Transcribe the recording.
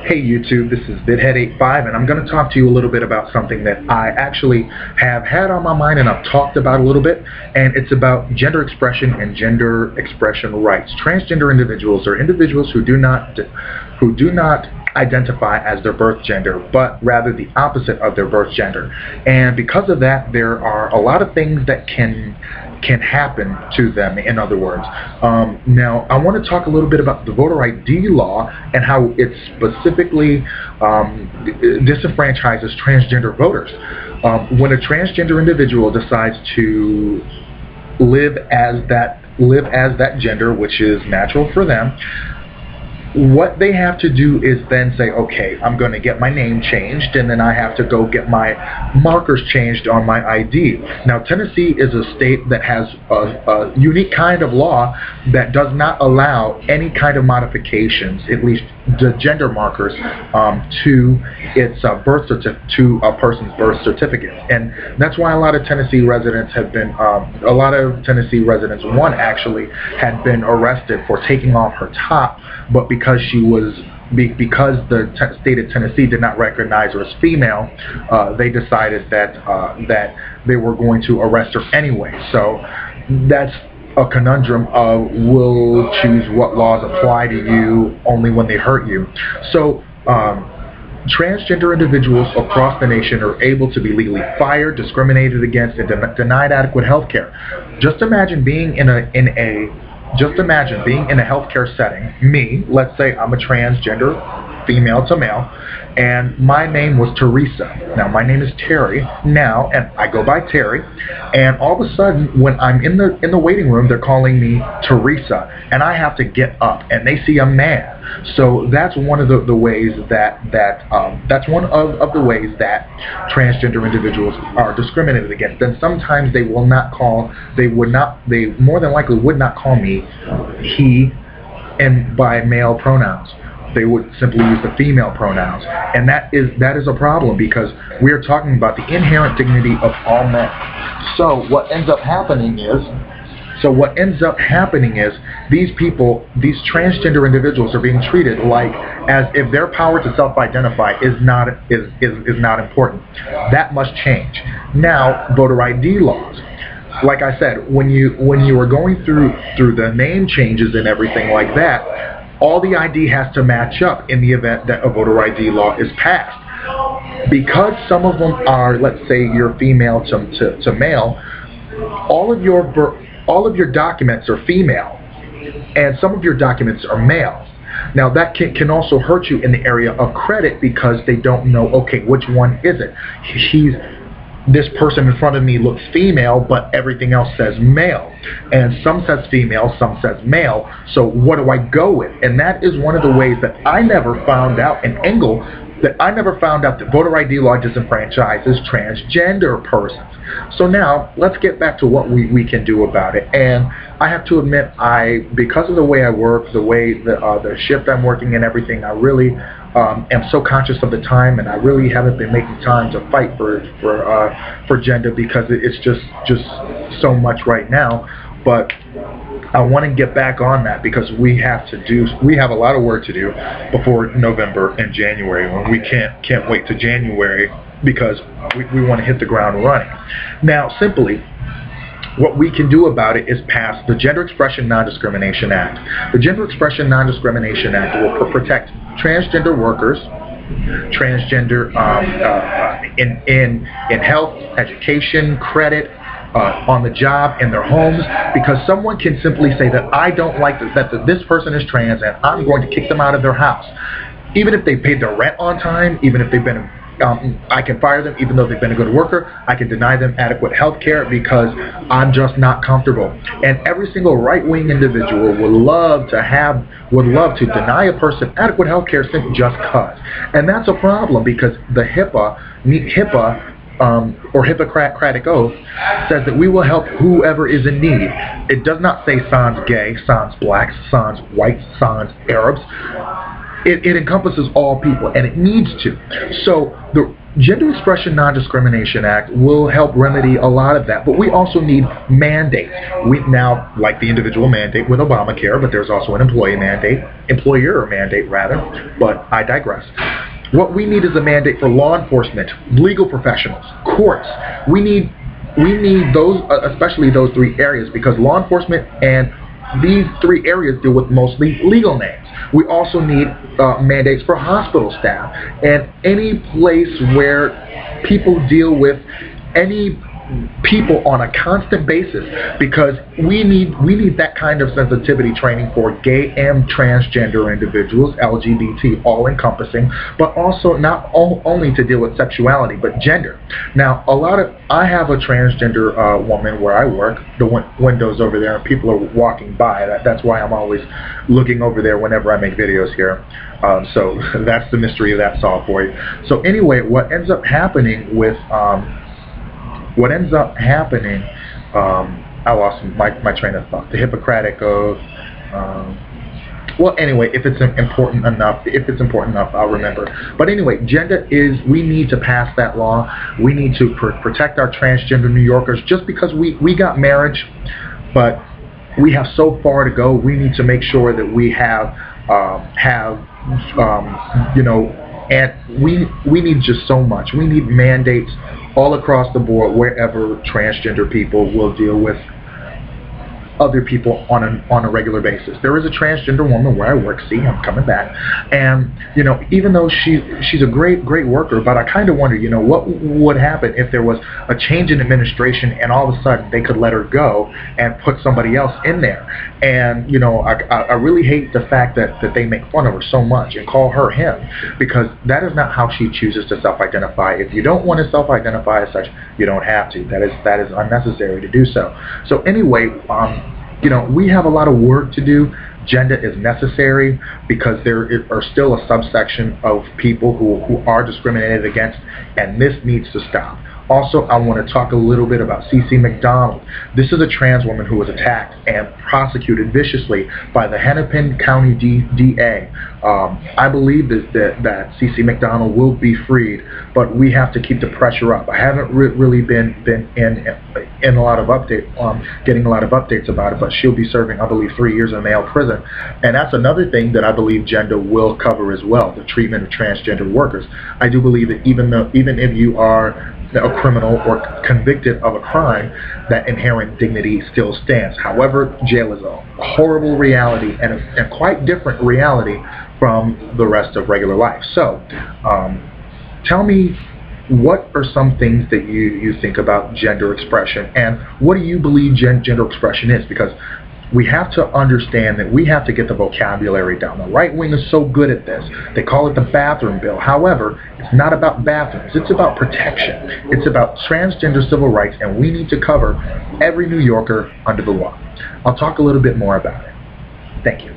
Hey YouTube, this is VidHead85 and I'm going to talk to you a little bit about something that I actually have had on my mind and I've talked about a little bit, and it's about gender expression and gender expression rights. Transgender individuals are individuals who do not identify as their birth gender, but rather the opposite of their birth gender. And because of that, there are a lot of things that can happen to them, in other words. Now, I want to talk a little bit about the voter ID law and how it specifically disenfranchises transgender voters. When a transgender individual decides to live as that gender, which is natural for them, what they have to do is then say, okay, I'm going to get my name changed, and then I have to go get my markers changed on my ID. Now, Tennessee is a state that has a unique kind of law that does not allow any kind of modifications, at least the gender markers, to its to a person's birth certificate. And that's why a lot of Tennessee residents have been, one actually had been arrested for taking off her top, but because the state of Tennessee did not recognize her as female, they decided that they were going to arrest her anyway. So that's a conundrum of we'll choose what laws apply to you only when they hurt you. So transgender individuals across the nation are able to be legally fired, discriminated against, and denied adequate health care. Just imagine being in a healthcare setting. Me, let's say I'm a transgender, female to male, and my name was Teresa. Now my name is Terry now, and I go by Terry. And all of a sudden, when I'm in the waiting room, they're calling me Teresa, and I have to get up, and they see a man. So that's one of the ways that transgender individuals are discriminated against. Then sometimes they more than likely would not call me he and by male pronouns. They would simply use the female pronouns, and that is a problem, because we are talking about the inherent dignity of all men. So what ends up happening is these transgender individuals are being treated like as if their power to self-identify is not important. That must change. Now, voter ID laws. Like I said, when you are going through the name changes and everything like that, all the ID has to match up in the event that a voter ID law is passed. Because some of them are, let's say you're female to male, all of your documents are female, and some of your documents are male. Now that can also hurt you in the area of credit, because they don't know, okay, which one is it? This person in front of me looks female, but everything else says male. And some says female, some says male. So what do I go with? And that is one of the ways that I never found out, an angle that I never found out, that voter ID law disenfranchises transgender persons. So now, let's get back to what we can do about it. And I have to admit, because of the way I work, the way the shift I'm working and everything, I really am so conscious of the time, and I really haven't been making time to fight for GENDA, because it's just so much right now. But I want to get back on that, because we have a lot of work to do before November and January, when we can't wait to January, because we want to hit the ground running. Now, simply, what we can do about it is pass the Gender Expression Non-Discrimination Act. The Gender Expression Non-Discrimination Act will protect transgender workers, transgender in health, education, credit, on the job, in their homes, because someone can simply say that I don't like that this person is trans, and I'm going to kick them out of their house. Even if they paid their rent on time, even if they've been I can fire them even though they've been a good worker. I can deny them adequate health care because I'm just not comfortable. And every single right-wing individual would love to deny a person adequate health care simply just cause. And that's a problem, because the HIPAA or Hippocratic Oath says that we will help whoever is in need. It does not say sans gay, sans black, sans white, sans Arabs. it encompasses all people, and it needs to. So the Gender Expression Non-Discrimination Act will help remedy a lot of that, but we also need mandates. We now, like the individual mandate with Obamacare, but there's also an employer mandate, but I digress. What we need is a mandate for law enforcement, legal professionals, courts. We need those, especially those three areas, because law enforcement and these three areas deal with mostly legal names. We also need mandates for hospital staff and any place where people deal with any people on a constant basis, because we need that kind of sensitivity training for gay and transgender individuals, LGBT, all encompassing, but also not only to deal with sexuality but gender. Now, I have a transgender woman where I work. The window's over there and people are walking by. That's why I'm always looking over there whenever I make videos here. So that's the mystery of that solved for you. So anyway, what ends up happening with I lost my train of thought. The Hippocratic Oath. Well, anyway, if it's important enough, I'll remember. But anyway, we need to pass that law. We need to protect our transgender New Yorkers. Just because we got marriage, but we have so far to go. We need to make sure that we have and we need just so much. We need mandates all across the board wherever transgender people will deal with other people on a regular basis. There is a transgender woman where I work. See, I'm coming back, and even though she's a great worker, but I kind of wonder, what would happen if there was a change in administration and all of a sudden they could let her go and put somebody else in there. And I really hate the fact that they make fun of her so much and call her him, because that is not how she chooses to self-identify. If you don't want to self-identify as such, you don't have to. That is unnecessary to do so. So anyway, we have a lot of work to do. GENDA is necessary because there are still a subsection of people who are discriminated against, and this needs to stop. Also, I want to talk a little bit about CeCe McDonald. This is a trans woman who was attacked and prosecuted viciously by the Hennepin County DA. I believe that CeCe McDonald will be freed, but we have to keep the pressure up. I haven't really been in a lot of getting a lot of updates about it, but she'll be serving, I believe, 3 years in male prison. And that's another thing that I believe GENDA will cover as well, the treatment of transgender workers. I do believe that even if you are a criminal or convicted of a crime, that inherent dignity still stands. However, jail is a horrible reality and a quite different reality from the rest of regular life. So, tell me, what are some things that you think about gender expression, and what do you believe gender expression is? Because we have to understand that we have to get the vocabulary down. The right wing is so good at this. They call it the bathroom bill. However, it's not about bathrooms. It's about protection. It's about transgender civil rights, and we need to cover every New Yorker under the law. I'll talk a little bit more about it. Thank you.